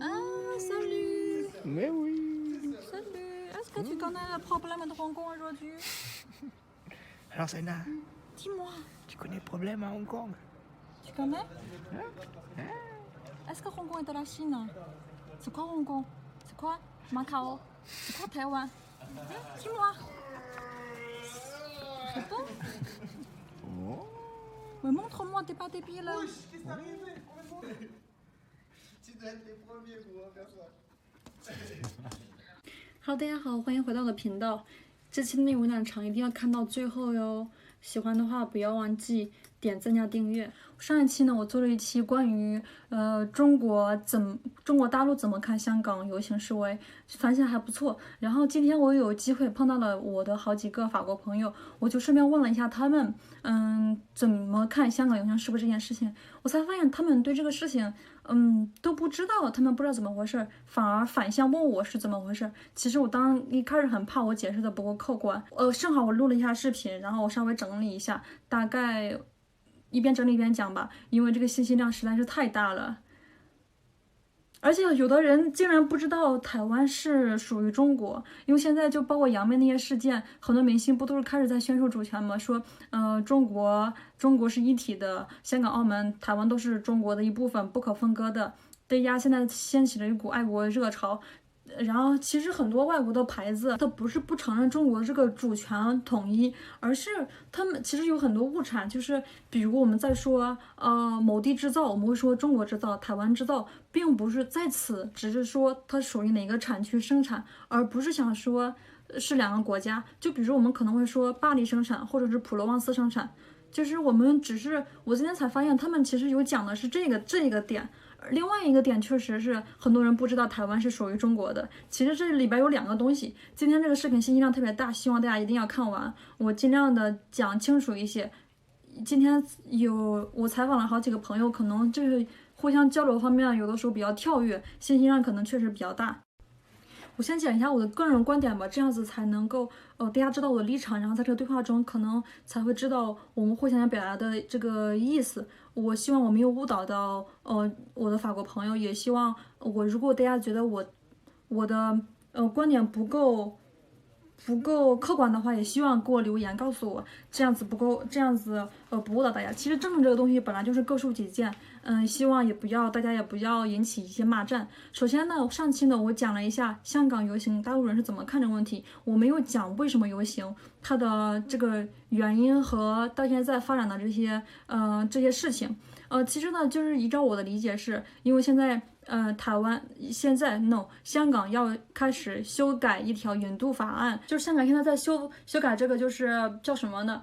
Ah, salut. Mais oui. Salut. Est-ce que tu connais le problème de Hong Kong aujourd'hui? Alors Saina, Dis-moi. tu connais le problème à Hong Kong? Tu connais? Est-ce que Hong Kong est de la Chine? C'est quoi Hong Kong? C'est quoi Macao? C'est quoi Taïwan? Dis-moi. Je sais pas. Oh. Mais montre-moi, t'es pas débile. Qu'est-ce qui t'est arrivé? Tu dois être les premiers pour faire ça. Hello，大家好，欢迎回到我的频道。这期的内容有点长，一定要看到最后哟。喜欢的话不要忘记点赞加订阅。上一期呢，我做了一期关于中国大陆怎么看香港游行示威，反响还不错。然后今天我有机会碰到了我的好几个法国朋友，我就顺便问了一下他们，怎么看香港游行示威这件事情。我才发现他们对这个事情，都不知道，他们不知道怎么回事，反而反向问我是怎么回事。其实我一开始很怕我解释的不够客观，正好我录了一下视频，然后我稍微整理一下，大概一边整理一边讲吧，因为这个信息量实在是太大了。而且有的人竟然不知道台湾是属于中国，因为现在就包括杨幂那些事件，很多明星不都是开始在宣授主权吗？说，中国是一体的，香港、澳门、台湾都是中国的一部分，不可分割的。对呀，现在掀起了一股爱国热潮。然后其实很多外国的牌子，它不是不承认中国这个主权统一，而是他们其实有很多物产，就是比如我们在说某地制造，我们会说中国制造、台湾制造，并不是在此只是说它属于哪个产区生产，而不是想说是两个国家。就比如我们可能会说巴黎生产，或者是普罗旺斯生产，就是我今天才发现他们其实有讲的是这个点。另外一个点确实是很多人不知道台湾是属于中国的，其实这里边有两个东西。今天这个视频信息量特别大，希望大家一定要看完，我尽量的讲清楚一些。今天我采访了好几个朋友，可能这个互相交流方面有的时候比较跳跃，信息量可能确实比较大。我先讲一下我的个人观点吧，这样子才能够大家知道我的立场，然后在这个对话中可能才会知道我们互相表达的这个意思。我希望我没有误导到我的法国朋友，也希望如果大家觉得我的观点不够客观的话，也希望给我留言告诉我，这样子不误导大家。其实政治这个东西本来就是各抒己见，希望大家也不要引起一些骂战。首先呢，上期呢我讲了一下香港游行大陆人是怎么看这个问题，我没有讲为什么游行，它的这个原因和到现在发展的这些事情。其实呢，就是依照我的理解是，因为现在香港要开始修改一条引渡法案，就是香港现在在修改这个，就是叫什么呢？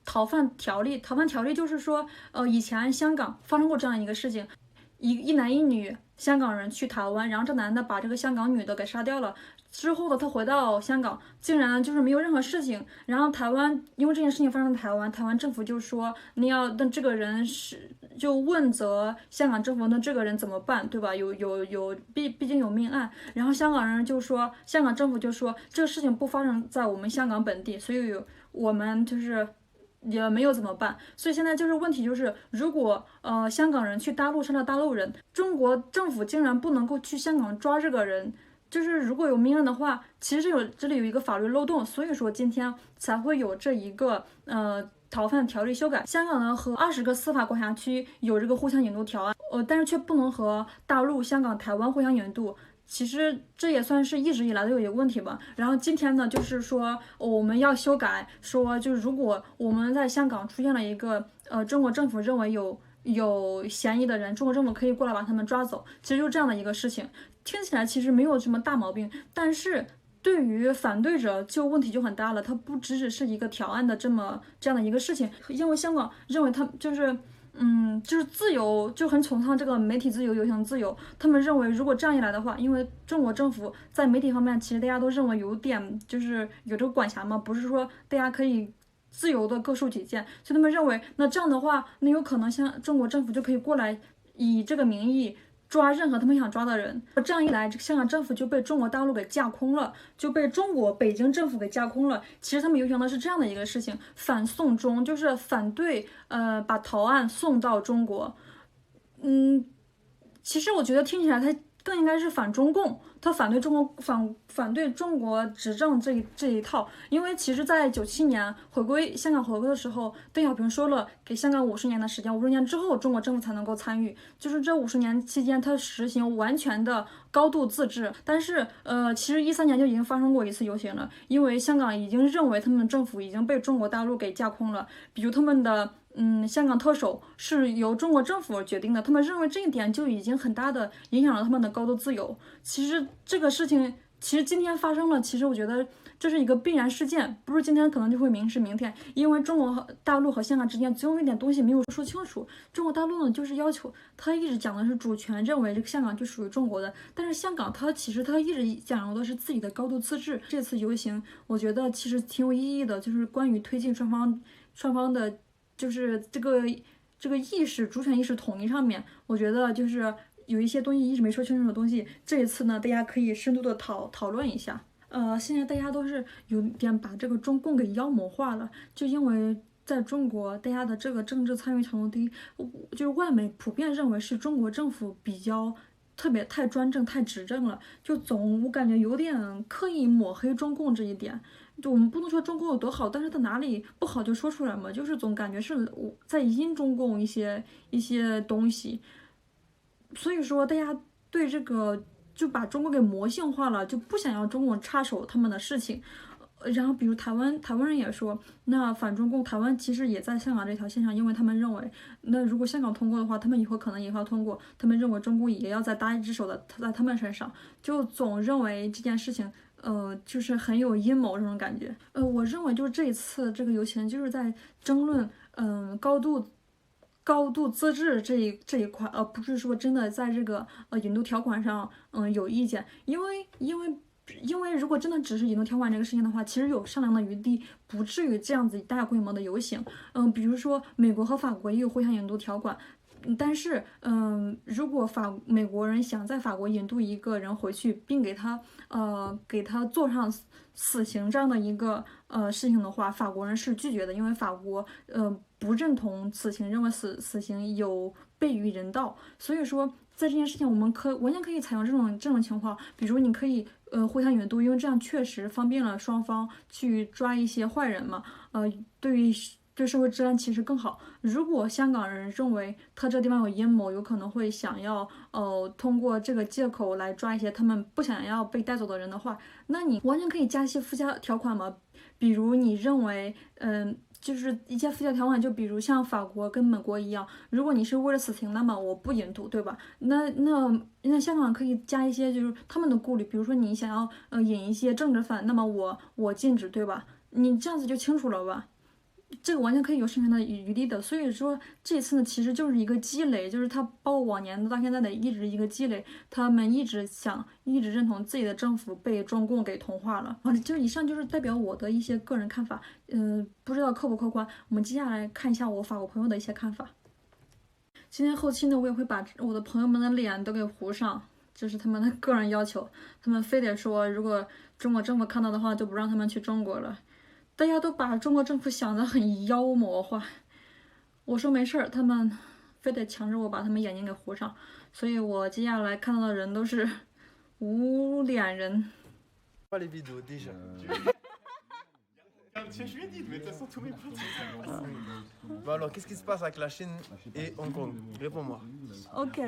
逃犯条例。逃犯条例就是说，以前香港发生过这样一个事情，一男一女香港人去台湾，然后这男的把这个香港女的给杀掉了。之后呢，他回到香港，竟然就是没有任何事情。然后台湾因为这件事情发生在台湾，台湾政府就说那这个人就问责香港政府，那这个人怎么办，对吧？毕竟有命案。然后香港政府就说这个事情不发生在我们香港本地，所以我们就是也没有怎么办。所以现在就是问题就是，如果香港人去大陆杀了大陆人，中国政府竟然不能够去香港抓这个人。就是如果有命案的话，其实这里有一个法律漏洞，所以说今天才会有这一个逃犯条例修改。香港呢和20个司法管辖区有这个互相引渡条案，但是却不能和大陆、香港、台湾互相引渡。其实这也算是一直以来都有一个问题吧。然后今天呢，就是说我们要修改，说就是如果我们在香港出现了一个中国政府认为有嫌疑的人，中国政府可以过来把他们抓走。其实就这样的一个事情，听起来其实没有什么大毛病，但是对于反对者就问题就很大了。它不只是一个条案的这样的一个事情，因为香港认为他就是自由，就很崇尚这个媒体自由、游行自由。他们认为如果这样一来的话，因为中国政府在媒体方面其实大家都认为有点就是有这个管辖嘛，不是说大家可以自由的各抒己见，所以他们认为那这样的话，那有可能像中国政府就可以过来以这个名义抓任何他们想抓的人。这样一来，香港政府就被中国大陆给架空了，就被中国北京政府给架空了。其实他们游行的是这样的一个事情，反送中，就是反对把逃案送到中国。其实我觉得听起来他更应该是反中共，他反对中国反对中国执政这一套。因为其实，在97年香港回归的时候，邓小平说了，给香港50年的时间，50年之后中国政府才能够参与。就是这50年期间，他实行完全的高度自治。但是其实13年就已经发生过一次游行了，因为香港已经认为他们政府已经被中国大陆给架空了，比如他们的。香港特首是由中国政府决定的，他们认为这一点就已经很大的影响了他们的高度自由。其实这个事情，其实今天发生了，其实我觉得这是一个必然事件，不是今天可能就会明示明天，因为中国大陆和香港之间总有一点东西没有说清楚。中国大陆呢，就是要求他一直讲的是主权，认为这个香港就属于中国的，但是香港其实他一直讲的是自己的高度自治。这次游行，我觉得其实挺有意义的，就是关于推进双方的。就是这个意识主权意识统一上面，我觉得就是有一些东西一直没说清楚的东西，这一次呢，大家可以深度的讨论一下。现在大家都是有点把这个中共给妖魔化了，就因为在中国，大家的这个政治参与程度低，就是外媒普遍认为是中国政府比较特别太专政、太执政了，就我感觉有点刻意抹黑中共这一点。就我们不能说中共有多好，但是它哪里不好就说出来嘛，就是总感觉是在阴中共一些东西。所以说大家对这个就把中国给魔性化了，就不想要中国插手他们的事情。然后比如台湾人也说，那反中共台湾其实也在香港这条线上，因为他们认为，那如果香港通过的话，他们以后可能也要通过，他们认为中共也要再搭一只手在他们身上，就总认为这件事情。就是很有阴谋这种感觉。我认为就是这一次这个游行就是在争论，高度自治这一块，不是说真的在这个引渡条款上，有意见，因为如果真的只是引渡条款这个事情的话，其实有商量的余地，不至于这样子大规模的游行。比如说美国和法国也有互相引渡条款。但是，如果美国人想在法国引渡一个人回去，并给他做上死刑这样的一个事情的话，法国人是拒绝的，因为法国不认同此情，认为死刑有悖于人道。所以说，在这件事情，我们完全可以采用这种情况，比如你可以互相引渡，因为这样确实方便了双方去抓一些坏人嘛，对社会治安其实更好。如果香港人认为他这地方有阴谋，有可能会想要通过这个借口来抓一些他们不想要被带走的人的话，那你完全可以加一些附加条款嘛。比如你认为就是一些附加条款，就比如像法国跟美国一样，如果你是为了死刑，那么我不引渡，对吧？那香港可以加一些就是他们的顾虑，比如说你想要引一些政治犯，那么我禁止，对吧？你这样子就清楚了吧？这个完全可以有生存的余地的。所以说这次呢，其实就是一个积累，就是他包括往年到现在的一直一个积累，他们一直认同自己的政府被中共给同化了。就以上就是代表我的一些个人看法，不知道客不客观。我们接下来看一下我法国朋友的一些看法。今天后期呢，我也会把我的朋友们的脸都给糊上，这是他们的个人要求，他们非得说如果中国政府看到的话，就不让他们去中国了。大家都把中国政府想得很妖魔化，我说没事儿，他们非得强制我把他们眼睛给糊上，所以我接下来看到的人都是无脸人。Pas les vidéos déjà. Tiens, je lui ai dit de mettre ça sur tous mes potes. Bon alors, qu'est-ce qui se passe avec la Chine et Hong Kong? Réponds-moi. Ok.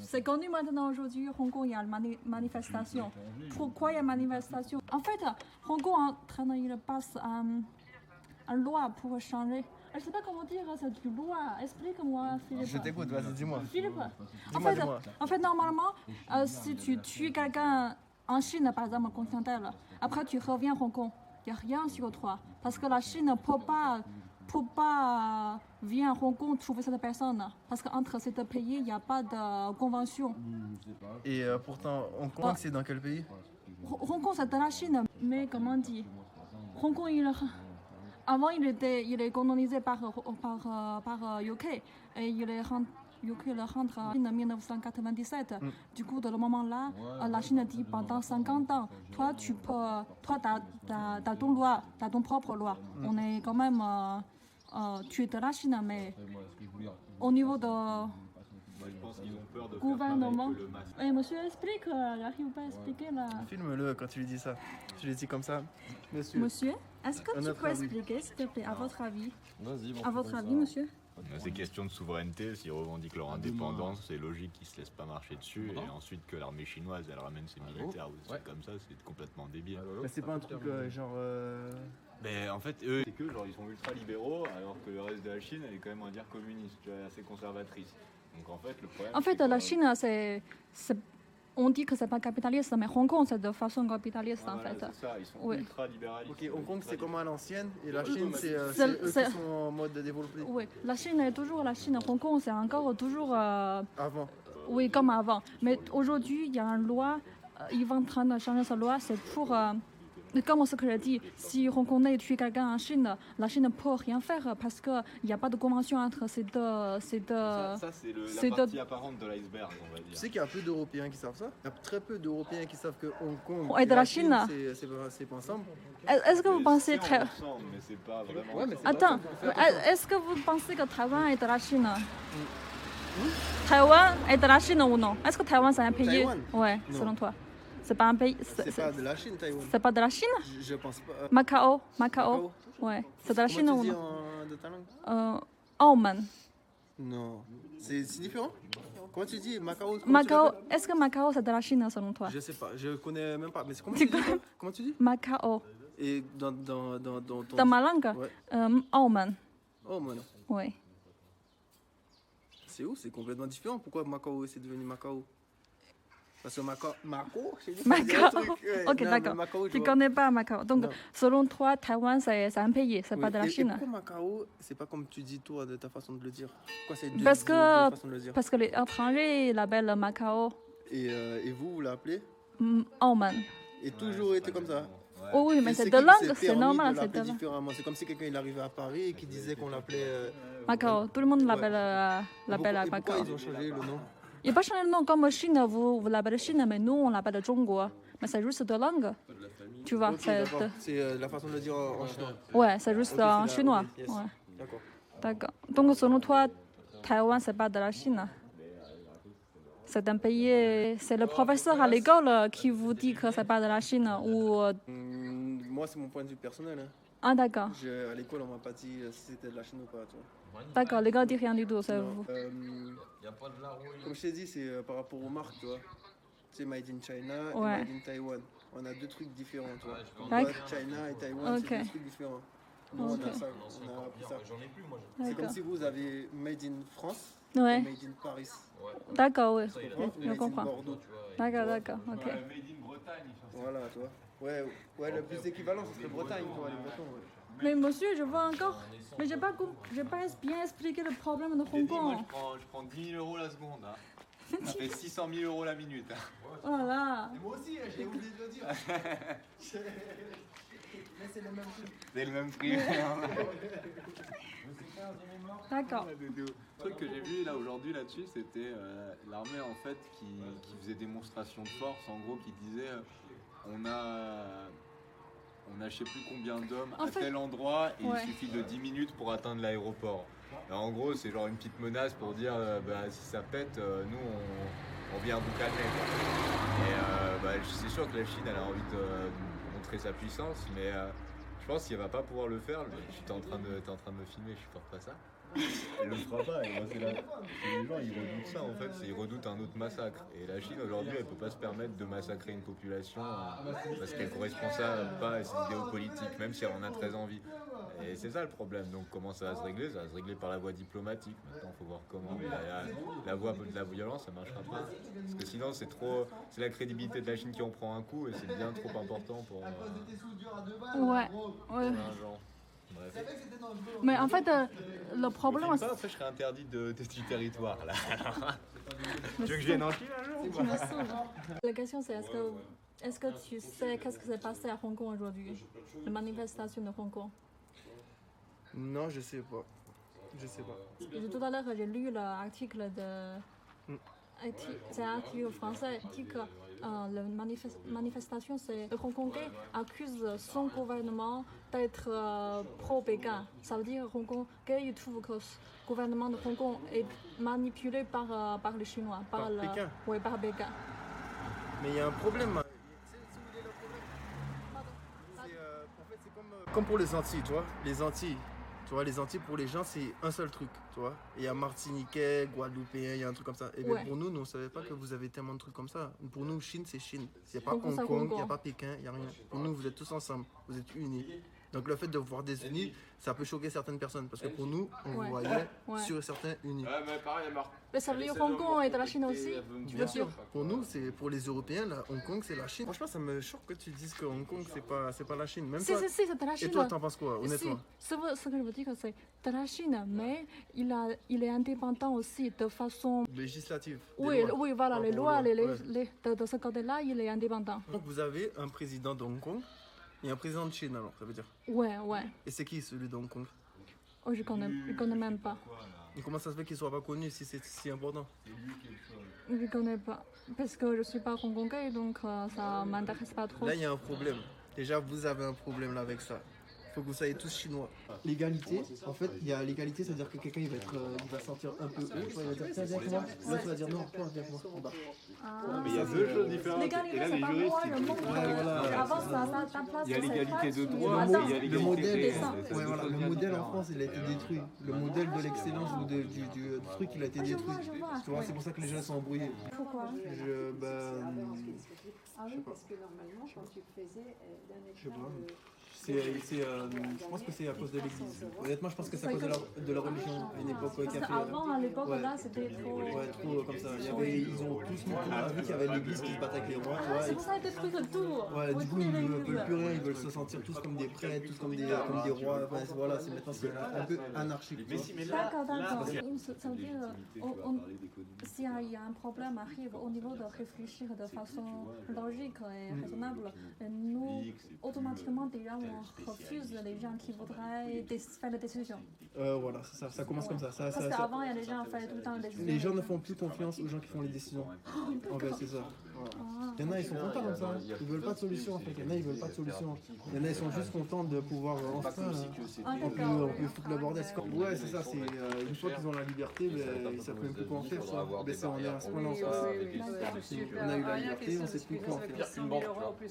C'est connu maintenant aujourd'hui, Hong Kong, il y a une manifestation. Pourquoi il y a une manifestation? En fait, Hong Kong est en train de passer une loi pour changer. Je ne sais pas comment dire cette loi. Explique-moi, Philippe. Je t'écoute, vas-y, dis-moi. Philippe, Dis-moi. en fait, normalement, si tu tues quelqu'un en Chine, par exemple, continentale, après tu reviens à Hong Kong, il n'y a rien sur toi. Parce que la Chine ne peut pas venir à Hong Kong trouver cette personne. Parce qu'entre ces deux pays, il n'y a pas de convention. Et pourtant, Hong Kong, c'est dans quel pays? Hong Kong, c'est dans la Chine. Mais comment on dit? Hong Kong, avant, il est colonisé par UK. Et UK le rentre en 1997. Du coup, de ce moment-là, la Chine dit pendant 50 ans, toi, t'as ton loi, t'as ton propre loi. On est quand même, tu es de la Chine, mais au niveau de pense qu'ils ont peur de Gouvernement. faire pareil que le masque. Eh, monsieur, explique, j'arrive pas à expliquer là. Filme-le quand tu lui dis ça. Tu lui dis comme ça. Monsieur. Monsieur, est-ce que À tu notre peux avis. expliquer, s'il te plaît, à votre avis? Vas-y, bon, À votre avis, monsieur? C'est question de souveraineté, s'ils revendiquent leur indépendance, c'est logique qu'ils se laissent pas marcher dessus, et ensuite que l'armée chinoise elle ramène ses militaires ou des trucs comme ça, c'est complètement débile. Mais c'est pas un truc genre. Mais en fait, eux, c'est que genre ils sont ultra libéraux, alors que le reste de la Chine elle est quand même, on va dire, communiste, tu vois, assez conservatrice. Donc en fait, le problème. En fait, c'est la que- Chine, on dit que c'est pas capitaliste, mais Hong Kong, c'est de façon capitaliste en Voilà, fait. c'est ça, ils sont Ouais. ultra libéralistes. Ok, Hong Kong ultra c'est comme à l'ancienne et la Oui, Chine mais c'est c'est- eux c'est- qui sont en mode développé. Oui, la Chine est toujours la Chine. Hong Kong, c'est encore toujours, Avant. oui, comme avant. Mais aujourd'hui, il y a une loi, ils vont en train de changer cette loi, c'est pour, comme ce que j'ai dit, si Hongkongais tue quelqu'un en Chine, la Chine ne peut rien faire parce qu'il n'y a pas de convention entre ces deux. Ça, c'est la c'est partie apparente de l'iceberg, on va Tu dire. sais qu'il y a peu d'Européens qui savent ça. Il y a très peu d'Européens qui savent que Hong Kong Et de la Chine. c'est pas ensemble. Est-ce que vous Mais pensez c'est très. ensemble, mais c'est pas vraiment. Ouais, mais c'est Attends, est-ce que vous pensez que Taïwan est de la Chine? Taïwan est de la Chine ou non? Est-ce que Taïwan c'est un pays? Taïwan? Ouais, Non. selon toi. C'est pas un pays. C'est pas de la Chine, Taïwan. C'est pas de la Chine? Je pense pas. Macao. Macao. Ouais. C'est de la Chine Comment ou tu dis non? de ta langue? Auman. Non. C'est différent. Comment tu dis Macao? Comment tu Macao. l'appelles Est-ce que Macao c'est de la Chine selon toi? Je sais pas, je connais même pas. Mais comment Tu tu dis quoi? Comment tu dis? Macao. Et dans ton. Dans ma langue? Ouais. Auman. Oh, moi non. Oui. C'est où? C'est complètement différent. Pourquoi Macao c'est devenu Macao? Parce que Macao. J'ai dit, Macao. c'est un truc, ouais. Ok, Non, mais d'accord. Macao, je Tu vois. connais pas Macao. Donc, Non. selon toi, Taïwan c'est un pays, c'est Oui. pas de la Et Chine. pourquoi Macao, c'est pas comme tu dis toi de ta façon de le dire? Pourquoi c'est deux, Parce deux que, façons de le dire? parce que les étrangers l'appellent Macao, Et vous l'appelez? Auman. Et toujours été comme ça? Oh oui, mais Et c'est qui de s'est langue, permis c'est normal. de C'est l'appeler de différemment. C'est comme si quelqu'un il arrivait à Paris et qui disait qu'on l'appelait. Macao. Tout le monde l'appelle Et pourquoi Macao. ils ont changé le nom? Il n'y a pas changé le nom comme Chine, vous l'appelez Chine, mais nous on l'appelle Zhongguo. Mais c'est juste de langue. Tu vois, Ok, c'est d'accord. C'est la façon de le dire en chinois. ouais, c'est juste Ok, en c'est chinois. ok, yes. Ouais. D'accord. D'accord. Donc selon toi, Taïwan c'est pas de la Chine. C'est un pays. C'est le professeur à l'école qui vous dit que c'est pas de la Chine ou. Moi, c'est mon point de vue personnel. Hein. Ah d'accord. À l'école, on m'a pas dit si c'était de la Chine ou pas. Tu vois. D'accord. Les gars disent rien du tout. C'est Non, vous. comme je t'ai dit, c'est par rapport aux marques, tu vois. C'est Made in China Ouais. et Made in Taiwan. On a deux trucs différents, tu vois. D'accord. China et Taïwan, Ok. c'est deux trucs différents. Nous, on a ça, on a appris ça. C'est comme D'accord. si vous avez Made in France Ouais. et Made in Paris. D'accord. Oui. Tu comprends? Je Made in comprends. Bordeaux. D'accord. D'accord. Ok. Made in Bretagne, Voilà, tu vois. Ouais, le plus équivalent, ce serait Bretagne, tu vois, les Bretons. Ouais. Mais monsieur, je vois encore. Mais j'ai pas bien expliqué le problème de Hong moi Kong. je prends 10 000 € la seconde. Hein. Ça fait 600 000 € la minute. Hein. Voilà. Moi aussi, j'ai oublié de le dire. Mais c'est le même truc. C'est le même prix. D'accord. Le truc que j'ai vu là aujourd'hui là-dessus, c'était l'armée en fait qui faisait démonstration de force, en gros qui disait on a je sais plus combien d'hommes En à fait, tel endroit et ouais. il suffit de 10 minutes pour atteindre l'aéroport. En gros c'est genre une petite menace pour dire si ça pète, nous on vient vous calmer. Quoi. Et c'est sûr que la Chine elle a envie de montrer sa puissance, mais je pense qu'elle va pas pouvoir le faire. T'es en train de me filmer, je supporte pas ça. Elle le fera pas, et moi c'est là. Les gens ils redoutent ça en fait, ils redoutent un autre massacre. Et la Chine aujourd'hui elle peut pas se permettre de massacrer une population parce qu'elle correspond pas à ses idéaux politiques, même si elle en a très envie. Et c'est ça le problème, donc comment ça va se régler? Ça va se régler par la voie diplomatique. Maintenant il faut voir comment. La voie de la violence ça marchera pas. Parce que sinon c'est la crédibilité de la Chine qui en prend un coup et c'est bien trop important pour Ouais. un genre. Bref. Mais en fait, le problème. Filme pas, après je serai interdit du territoire là. Tu veux que je vienne en Chine un jour ou pas? La question c'est est-ce que tu sais qu'est-ce qui s'est passé à Hong Kong aujourd'hui? La manifestation de Hong Kong. Non, je sais pas. Je sais pas. Tout à l'heure, j'ai lu l'article de C'est un article français qui dit que la manifestation, c'est le Hongkongais accuse son gouvernement d'être pro-Pékin. Ça veut dire Hongkongais ils trouvent que le gouvernement de Hong Kong est manipulé par les Chinois, Par Pékin. Oui, par Pékin. Mais il y a un problème. En fait, c'est comme pour les Antilles, tu vois. Les Antilles. Tu vois, les Antilles, pour les gens, c'est un seul truc, tu vois. Il y a Martiniquais, Guadeloupéen, il y a un truc comme ça. Et bien Ouais. pour nous, on ne savait pas que vous avez tellement de trucs comme ça. Pour nous, Chine, c'est Chine. Il n'y a pas Donc, ça, Hong Kong, Hong il n'y a Kong. pas Pékin, il n'y a rien. Pour nous, vous êtes tous ensemble, vous êtes unis. Donc le fait de voir désunis, ça peut choquer certaines personnes. Parce que pour nous, on Ouais. voyait Ouais. sur certains unis. Ouais, mais pareil, Marc. Mais ça veut dire Hong Kong est de la Chine aussi. Bien sûr, pour nous, c'est pour les Européens, là, Hong Kong, c'est la Chine. Franchement, ça me choque que tu dises que Hong Kong, c'est pas la Chine. Même Si, toi. c'est de la Chine. Et toi, t'en penses quoi, Si, honnêtement? ce que je veux dire, c'est de la Chine, mais il est indépendant aussi de façon. Législative. des Oui, lois. oui, voilà, Par les rapport aux lois, ouais. de ce côté-là, il est indépendant. Donc vous avez un président de Hong Kong et un président de Chine, alors, ça veut dire. Ouais, ouais. Et c'est qui celui de Hong Kong? Oh, je connais même pas. Et comment ça se fait qu'il soit pas connu si c'est si important? Je connais pas. Parce que je suis pas hongkongais, donc ça m'intéresse pas trop. Là, il y a un problème. Déjà, vous avez un problème là avec ça. Il faut que vous soyez tous chinois. L'égalité, en fait, il y a l'égalité, c'est-à-dire que quelqu'un il va sentir un peu haut, il va dire tiens, viens avec moi. L'autre va dire non, toi, viens avec moi. En bas. Mais il y a deux choses différentes. L'égalité, Et là, c'est les pas juristes, moi, ils le disent monde. voilà. Avant, ta place, il y a c'est l'égalité de pas- droit, Attends, il y a Le l'égalité modèle, dessin. ouais, voilà, le modèle en France, il a été détruit. Le modèle de l'excellence ou du truc, il a été Ah, je détruit. vois, je vois. Tu vois, c'est pour ça que les gens sont embrouillés. Pourquoi Ah oui, parce que normalement, quand tu faisais d'un Je sais état pas. de... Je pense que c'est à cause de l'église. Honnêtement, je pense que c'est à cause de la religion à une époque qui a fait. Avant, à l'époque, Ouais. là, c'était trop. Ouais, trop comme ça. Ils ont tous mis tout à vu qu'il y avait l'église qui se battait avec les rois, tu vois. C'est pour ça qu'ils détruisent tout. Ouais, du coup, ils ne veulent plus rien, ils veulent se sentir tous comme des prêtres, tous comme des rois. Enfin, voilà, c'est maintenant c'est un peu anarchique. tu vois. D'accord, d'accord. Ça veut dire, s'il y a un problème arrive au niveau de réfléchir de façon logique et raisonnable, nous, automatiquement, déjà, on refuse les gens qui voudraient faire des décisions. Voilà, c'est ça, ça commence comme ça. Parce qu'avant, il y a des gens qui faisaient tout le temps des décisions. Les gens ne font plus confiance aux gens qui font les décisions. En fait, c'est ça. Voilà. Il y en a, ils sont contents comme ça. Ils veulent pas de solution en fait. Il y en a, ils veulent pas de solution. Il y en a, ils sont juste contents de pouvoir enfin. Ah, On peut d'accord. foutre le bordel. Ouais, c'est ça. C'est une fois qu'ils ont la liberté, ben, ils savent même plus quoi en faire. Ça. Ben, on est à ce point-là en France. On a eu la liberté, on sait plus quoi en faire.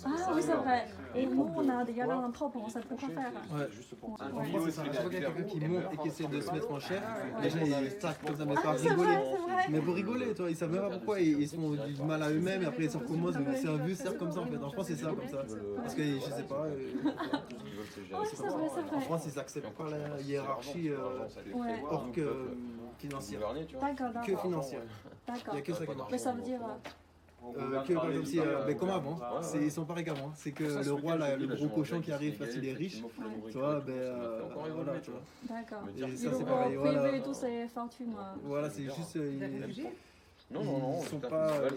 Ah oui, c'est vrai. Et nous, on a déjà dans trop, on sait plus quoi faire. Ouais. En France, c'est ça. À chaque fois qu'il y a quelqu'un qui monte et qui essaie de se mettre en chef, les gens ils stackent comme ça, mais pas c'est rigoler. vrai, c'est vrai. Mais pour rigoler, toi, ils savent même pas pourquoi ils se font du mal à eux-mêmes et après ils se recommencent. C'est un vieux cercle comme ça en fait. En France, c'est ça comme ça. Parce que je sais pas. Oui, c'est vrai, c'est En vrai. France, ils acceptent pas la hiérarchie Ouais. hors que financière. D'accord, Que d'accord. financière. Il D'accord. n'y a que ça qui marche. Mais ça veut dire. Que par exemple, si, ben, comme avant, ils sont pareils qu'avant. C'est que le roi, là, le gros cochon qui arrive parce qu'il est riche, tu vois, ben voilà, tu vois. D'accord. Et Et ça, le c'est roi pareil. privé Voilà, et toutes ces fortunes. voilà c'est juste. Non, non, non, Ils sont c'est un pas, festival,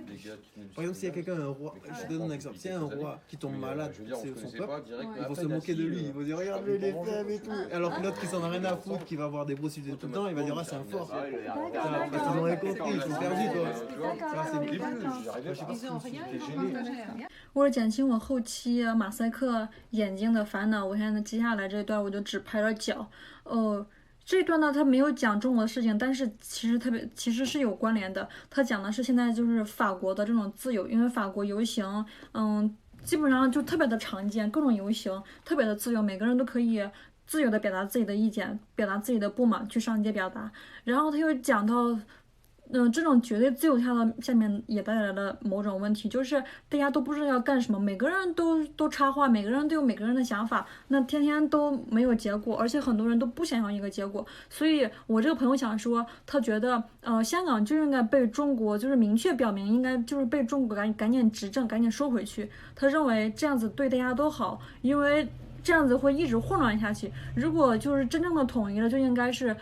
les- les gars qui nous Par exemple, s'il y a quelqu'un, un roi, je te donne un exemple, s'il y a un roi qui tombe malade, je veux dire, on c'est se son connaissait peuple, pas direct. Ouais. ils vont se moquer de lui, ils vont dire regarde les faibles et tout. Alors que l'autre qui s'en a rien à foutre, qui va avoir des prostituées tout le temps, il va dire ah c'est un fort. Parce qu'ils ont rien compris, ils sont perdus toi. Ça c'est des Ils ont rien, ils n'ont partagé rien. 为了减轻我后期马赛克眼睛的烦恼，我现在接下来这一段我就只拍了脚。这一段呢，他没有讲中国的事情，但是其实是有关联的。他讲的是现在就是法国的这种自由，因为法国游行，基本上就特别的常见，各种游行特别的自由，每个人都可以自由的表达自己的意见，表达自己的不满，去上街表达。然后他又讲到。这种绝对自由下面也带来了某种问题，就是大家都不知道要干什么，每个人都插话，每个人都有每个人的想法，那天天都没有结果，而且很多人都不想要一个结果。所以我这个朋友想说，他觉得香港就应该被中国就是明确表明，应该就是被中国赶紧执政，赶紧收回去。他认为这样子对大家都好，因为这样子会一直混乱下去。如果就是真正的统一了，就应该是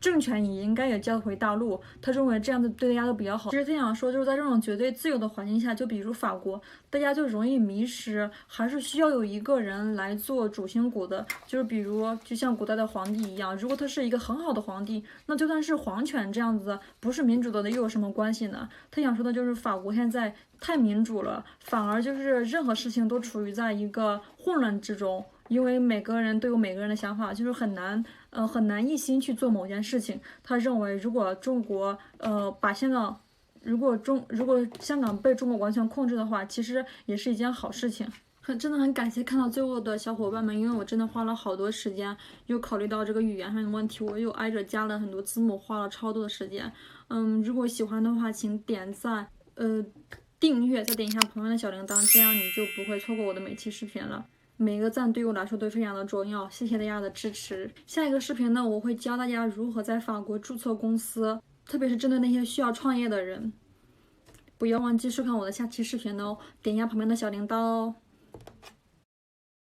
政权也应该也交回大陆。他认为这样子对大家都比较好。其实他想说，就是在这种绝对自由的环境下，就比如法国，大家就容易迷失，还是需要有一个人来做主心骨的。就是比如就像古代的皇帝一样，如果他是一个很好的皇帝，那就算是皇权这样子不是民主的又有什么关系呢？他想说的就是法国现在太民主了，反而就是任何事情都处于在一个混乱之中，因为每个人都有每个人的想法，就是很难一心去做某件事情。他认为如果中国把香港如果香港被中国完全控制的话，其实也是一件好事情。真的很感谢看到最后的小伙伴们，因为我真的花了好多时间，又考虑到这个语言上的问题，我又挨着加了很多字幕，花了超多的时间。如果喜欢的话，请点赞、订阅，再点一下旁边的小铃铛，这样你就不会错过我的每期视频了。每个赞对我来说都非常的重要，谢谢大家的支持。下一个视频呢，我会教大家如何在法国注册公司，特别是针对那些需要创业的人。不要忘记收看我的下期视频哦，点一下旁边的小铃铛哦。